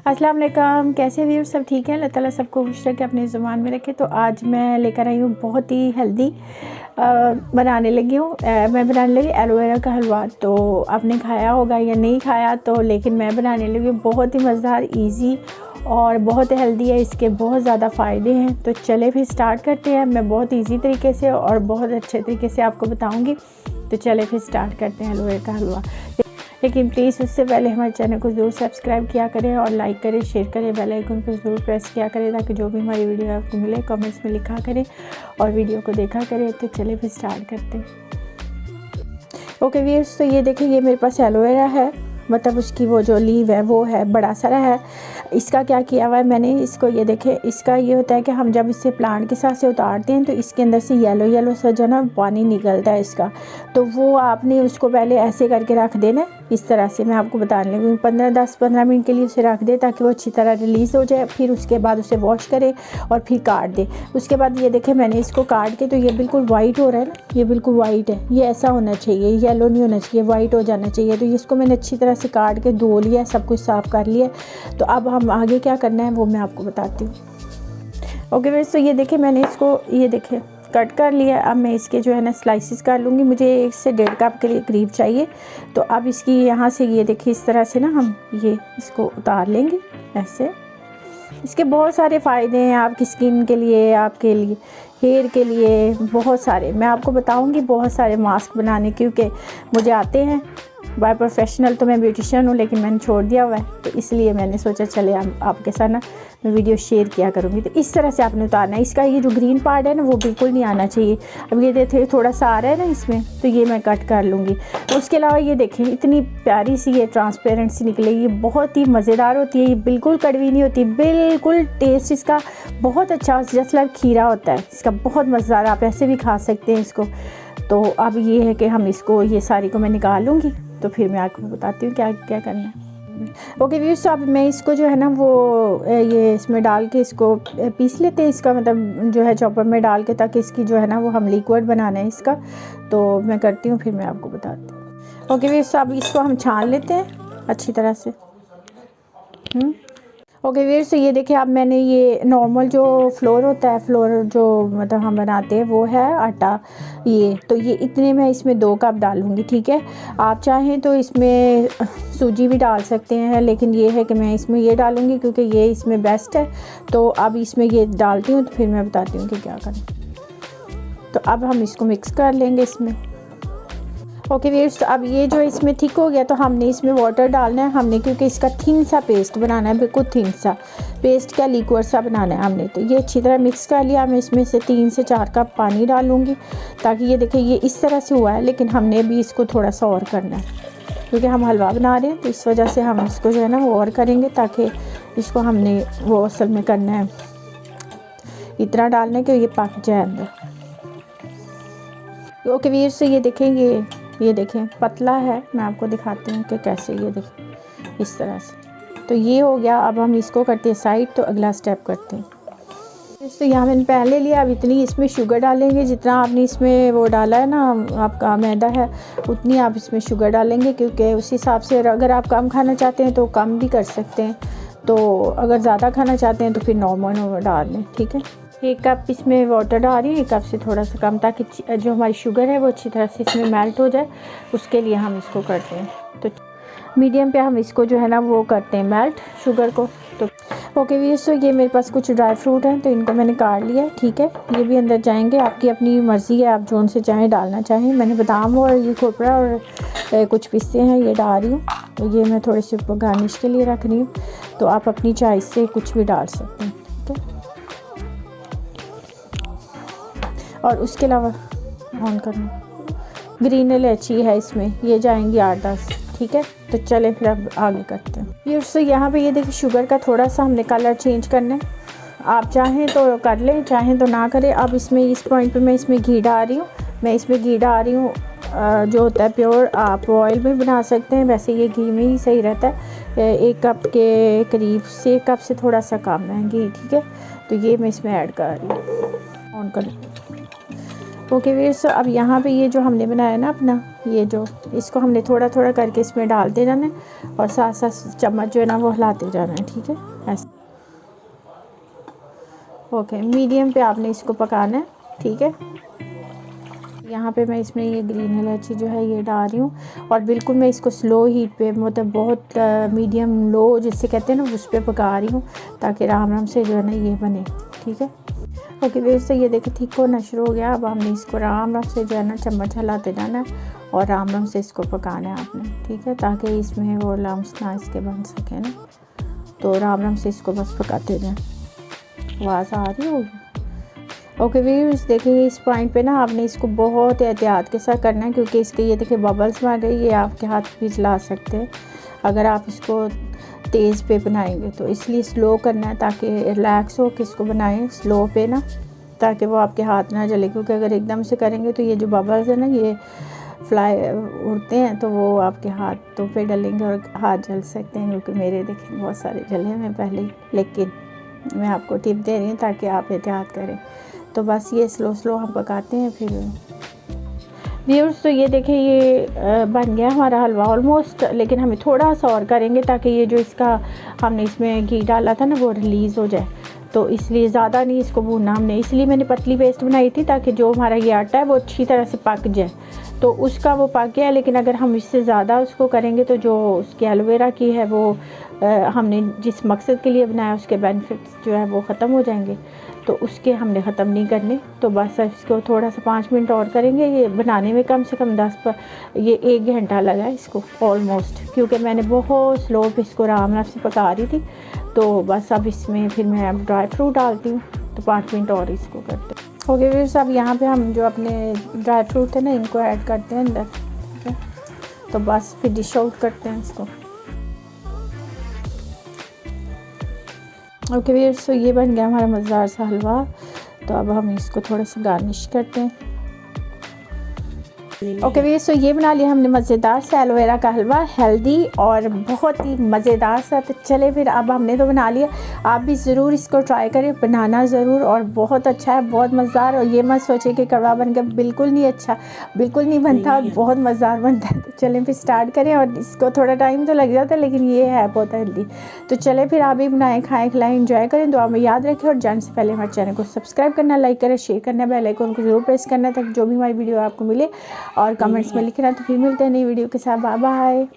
अस्सलाम वालेकुम, कैसे व्यूअर्स सब ठीक हैं। अल्लाह ताला सबको खुश रखे, अपनी ज़ुबान में रखे। तो आज मैं लेकर आई हूँ बहुत ही हेल्दी बनाने लगी हूँ। मैं बनाने लगी एलोवेरा का हलवा। तो आपने खाया होगा या नहीं खाया, तो लेकिन मैं बनाने लगी हूँ। बहुत ही मज़ेदार, इजी और बहुत हेल्दी है। इसके बहुत ज़्यादा फ़ायदे हैं। तो चले फिर स्टार्ट करते हैं। मैं बहुत ईजी तरीके से और बहुत अच्छे तरीके से आपको बताऊँगी। तो चले फिर स्टार्ट करते हैं एलोवेरा का हलवा। लेकिन प्लीज़ उससे पहले हमारे चैनल को ज़रूर सब्सक्राइब किया करें और लाइक करें, शेयर करें, बेल आइकन को ज़रूर प्रेस किया करें ताकि जो भी हमारी वीडियो आपको मिले कमेंट्स में लिखा करें और वीडियो को देखा करें। तो चलिए फिर स्टार्ट करते हैं। ओके व्यूअर्स, तो ये देखिए, ये मेरे पास एलोवेरा है, मतलब उसकी वो जो लीव है वो है, बड़ा सारा है। इसका क्या किया हुआ है मैंने, इसको ये देखे, इसका ये होता है कि हम जब इसे प्लांट के साथ से उतारते हैं तो इसके अंदर से येलो येलो सा जो ना पानी निकलता है इसका। तो वो आपने उसको पहले ऐसे करके रख देना, इस तरह से। मैं आपको बताने लगी 10-15 मिनट के लिए उसे रख दे ताकि वो अच्छी तरह रिलीज़ हो जाए। फिर उसके बाद उसे वॉश करें और फिर काट दे। उसके बाद ये देखें, मैंने इसको काट के, तो ये बिल्कुल वाइट हो रहा है ना, ये बिल्कुल वाइट है। ये ऐसा होना चाहिए, येलो नहीं होना चाहिए, वाइट हो जाना चाहिए। तो इसको मैंने अच्छी तरह से काट के धो लिया, सब कुछ साफ़ कर लिया। तो अब हम आगे क्या करना है वो मैं आपको बताती हूँ। ओके फ्रेंड्स, तो ये देखें, मैंने इसको ये देखें कट कर लिया। अब मैं इसके जो है ना स्लाइसिस कर लूँगी। मुझे 1 से 1.5 कप के करीब चाहिए। तो अब इसकी यहाँ से ये देखिए, इस तरह से ना हम ये इसको उतार लेंगे ऐसे। इसके बहुत सारे फ़ायदे हैं आपकी स्किन के लिए, आपके लिए, हेयर के लिए, बहुत सारे मैं आपको बताऊंगी। बहुत सारे मास्क बनाने, क्योंकि मुझे आते हैं बाय प्रोफेशनल। तो मैं ब्यूटिशियन हूँ, लेकिन मैंने छोड़ दिया हुआ है। तो इसलिए मैंने सोचा चले आपके साथ ना मैं वीडियो शेयर किया करूँगी। तो इस तरह से आपने उतारना है। इसका ये जो ग्रीन पार्ट है ना वो बिल्कुल नहीं आना चाहिए। अब ये देखिए थोड़ा सा आ रहा है ना इसमें, तो ये मैं कट कर लूँगी। उसके अलावा ये देखें, इतनी प्यारी सी ये ट्रांसपेरेंट सी निकलेगी। ये बहुत ही मज़ेदार होती है। ये बिल्कुल कड़वी नहीं होती, बिल्कुल टेस्ट इसका बहुत अच्छा, जैसे लाइक खीरा होता है इसका, बहुत मज़ेदार। आप ऐसे भी खा सकते हैं इसको। तो अब ये है कि हम इसको, ये सारी को मैं निकाल लूँगी। तो फिर मैं आपको बताती हूँ क्या क्या करना है। ओके व्यूअर्स, तो अब मैं इसको जो है ना वो ये इसमें डाल के इसको पीस लेते हैं। इसका मतलब जो है चॉपर में डाल के, ताकि इसकी जो है ना वो हम लिक्विड बनाना है इसका। तो मैं करती हूँ, फिर मैं आपको बताती हूँ। ओके व्यूअर्स, अब इसको हम छान लेते हैं अच्छी तरह से। ओके व्यूअर्स, तो ये देखिए, अब मैंने ये नॉर्मल जो फ्लोर होता है, फ्लोर जो मतलब हम बनाते हैं वो है आटा। ये तो ये इतने मैं इसमें 2 कप डालूँगी, ठीक है। आप चाहें तो इसमें सूजी भी डाल सकते हैं, लेकिन ये है कि मैं इसमें ये डालूँगी क्योंकि ये इसमें बेस्ट है। तो अब इसमें ये डालती हूँ, तो फिर मैं बताती हूँ कि क्या करें। तो अब हम इसको मिक्स कर लेंगे इसमें। ओके व्यूअर्स, अब ये जो इसमें थिक हो गया, तो हमने इसमें वाटर डालना है हमने, क्योंकि इसका थिन सा पेस्ट बनाना है, बिल्कुल थिन सा पेस्ट का लिक्विड सा बनाना है हमने। तो ये अच्छी तरह मिक्स कर लिया। मैं इसमें से 3 से 4 कप पानी डालूँगी, ताकि ये देखिए ये इस तरह से हुआ है। लेकिन हमने अभी इसको थोड़ा सा और करना है, क्योंकि हम हलवा बना रहे हैं। तो इस वजह से हम इसको जो है ना वो और करेंगे, ताकि इसको हमने वो असल में करना है, इतना डालना है कि ये पक जाए अंदर। ओके व्यूअर्स, ये देखें, ये देखें पतला है। मैं आपको दिखाती हूँ कि कैसे, ये देखें इस तरह से। तो ये हो गया। अब हम इसको करते हैं साइड। तो अगला स्टेप करते हैं। तो यहाँ मैंने पहले लिया। अब इतनी इसमें शुगर डालेंगे, जितना आपने इसमें वो डाला है ना, आपका मैदा है, उतनी आप इसमें शुगर डालेंगे, क्योंकि उस हिसाब से अगर आप कम खाना चाहते हैं तो कम भी कर सकते हैं। तो अगर ज़्यादा खाना चाहते हैं तो फिर नॉर्मल डाल लें, ठीक है। 1 कप इसमें वाटर डाल रही हूँ, 1 कप से थोड़ा सा कम, ताकि जो हमारी शुगर है वो अच्छी तरह से इसमें मेल्ट हो जाए। उसके लिए हम इसको करते हैं। तो मीडियम पे हम इसको जो है ना वो करते हैं मेल्ट शुगर को। तो ओके व्यूअर्स, तो ये मेरे पास कुछ ड्राई फ्रूट हैं, तो इनको मैंने काट लिया, ठीक है। ये भी अंदर जाएंगे, आपकी अपनी मर्ज़ी है, आप जोन से चाहें डालना चाहें। मैंने बादाम और ये खोपरा और कुछ पिस्ते हैं, ये डाल रही हूँ। तो ये मैं थोड़ी सी गार्निश के लिए रख रही हूँ। तो आप अपनी चॉइस से कुछ भी डाल सकते हैं, ठीक है। और उसके अलावा ऑन करना, ग्रीन इलायची है इसमें, ये जाएंगी 8-10, ठीक है। तो चले फिर अब आगे करते हैं। ये उससे यहाँ पे ये देखिए शुगर का थोड़ा सा हमने कलर चेंज करना है। आप चाहें तो कर लें, चाहें तो ना करें। अब इसमें इस पॉइंट पे मैं इसमें घी डाल रही हूँ। मैं इसमें घी डाल रही हूँ जो होता है प्योर। आप ऑयल में बना सकते हैं, वैसे ये घी में ही सही रहता है। 1 कप के करीब से, 1 कप से थोड़ा सा कम है घी, ठीक है। तो ये मैं इसमें ऐड कर रही हूँ, ऑन कर। ओके व्यूअर्स, अब यहाँ पे ये जो हमने बनाया ना अपना, ये जो इसको हमने थोड़ा थोड़ा करके इसमें डालते जाना है और साथ साथ चम्मच जो है ना वो हिलाते जाना है, ठीक है ऐसे। ओके, मीडियम पे आपने इसको पकाना है, ठीक है। यहाँ पे मैं इसमें ये ग्रीन इलायची जो है ये डाल रही हूँ और बिल्कुल मैं इसको स्लो हीट पे, मतलब बहुत मीडियम लो जिससे कहते हैं ना, उस पर पका रही हूँ ताकि आराम आराम से जो है ना ये बने, ठीक है। ओके वैसे ये देखो ठीक होना शुरू हो गया। अब हमने इसको आराम आराम से जो है ना चम्मच हिलाते जाना है और आराम आराम से इसको पकाना है आपने, ठीक है, ताकि इसमें वो लम्स ना इसके बन सके ना। तो आराम आराम से इसको बस पकाते जाएँ। आवाज़ आ रही होगी? ओके व्यूअर्स, देखिए इस पॉइंट पे ना आपने इसको बहुत एहतियात के साथ करना है, क्योंकि इसके ये देखिए बबल्स मार रहे, ये आपके हाथ भी जला सकते हैं अगर आप इसको तेज़ पे बनाएंगे। तो इसलिए स्लो करना है ताकि रिलैक्स हो के इसको बनाएं स्लो पे ना, ताकि वो आपके हाथ ना जले, क्योंकि अगर एकदम से करेंगे तो ये जो बबल्स है ना ये फ्लाई उड़ते हैं तो वो आपके हाथों पे डलेंगे और हाथ जल सकते हैं, क्योंकि मेरे देखिए बहुत सारे जले हैं पहले ही। लेकिन मैं आपको टिप दे रही हूँ ताकि आप एहतियात करें। तो बस ये स्लो स्लो हम पकाते हैं फिर व्यूअर्स। तो ये देखिए ये बन गया हमारा हलवा ऑलमोस्ट, लेकिन हमें थोड़ा सा और करेंगे ताकि ये जो इसका हमने इसमें घी डाला था ना वो रिलीज़ हो जाए। तो इसलिए ज़्यादा नहीं इसको भूनना हमने, इसलिए मैंने पतली पेस्ट बनाई थी ताकि जो हमारा ये आटा है वो अच्छी तरह से पक जाए। तो उसका वो पक गया, लेकिन अगर हम इससे ज़्यादा उसको करेंगे तो जो उसकी एलोवेरा की है वो हमने जिस मकसद के लिए बनाया उसके बेनिफिट्स जो है वो ख़त्म हो जाएंगे, तो उसके हमने ख़त्म नहीं करने। तो बस इसको थोड़ा सा 5 मिनट और करेंगे। ये बनाने में कम से कम 1 घंटा लगा इसको ऑलमोस्ट, क्योंकि मैंने बहुत स्लो पे इसको आराम से पका रही थी। तो बस अब इसमें फिर मैं अब ड्राई फ्रूट डालती हूँ, तो 5 मिनट और इसको करते हैं। ओके फिर अब यहाँ पे हम जो अपने ड्राई फ्रूट है ना इनको ऐड करते हैं अंदर, ठीक है। तो बस फिर डिश आउट करते हैं इसको। ओके व्यूअर्स, तो ये बन गया हमारा मज़ेदार सा हलवा। तो अब हम इसको थोड़ा सा गार्निश करते हैं। ओके व्यूअर्स, तो ये बना लिया हमने मज़ेदार सा एलोवेरा का हलवा, हेल्दी और बहुत ही मज़ेदार सा। तो चले फिर अब हमने तो बना लिया, आप भी ज़रूर इसको ट्राई करें, बनाना ज़रूर, और बहुत अच्छा है, बहुत मज़ेदार। और ये मत सोचिए कि कड़वा बन गया, बिल्कुल नहीं अच्छा, बिल्कुल नहीं बनता, बहुत मज़ेदार बनता है। तो चलें फिर स्टार्ट करें, और इसको थोड़ा टाइम तो लग जाता है लेकिन ये है बहुत हेल्दी। तो चले फिर आप भी बनाएं, खाएँ, खिलाएँ, इंजॉय करें। दुआ में याद रखें और जाने से पहले हमारे चैनल को सब्सक्राइब करना, लाइक करें, शेयर करना, बेल आइकन को ज़रूर प्रेस करना ताकि जो भी हमारी वीडियो आपको मिले, और कमेंट्स में लिखना। तो फिर मिलते हैं नई वीडियो के साथ। Bye bye.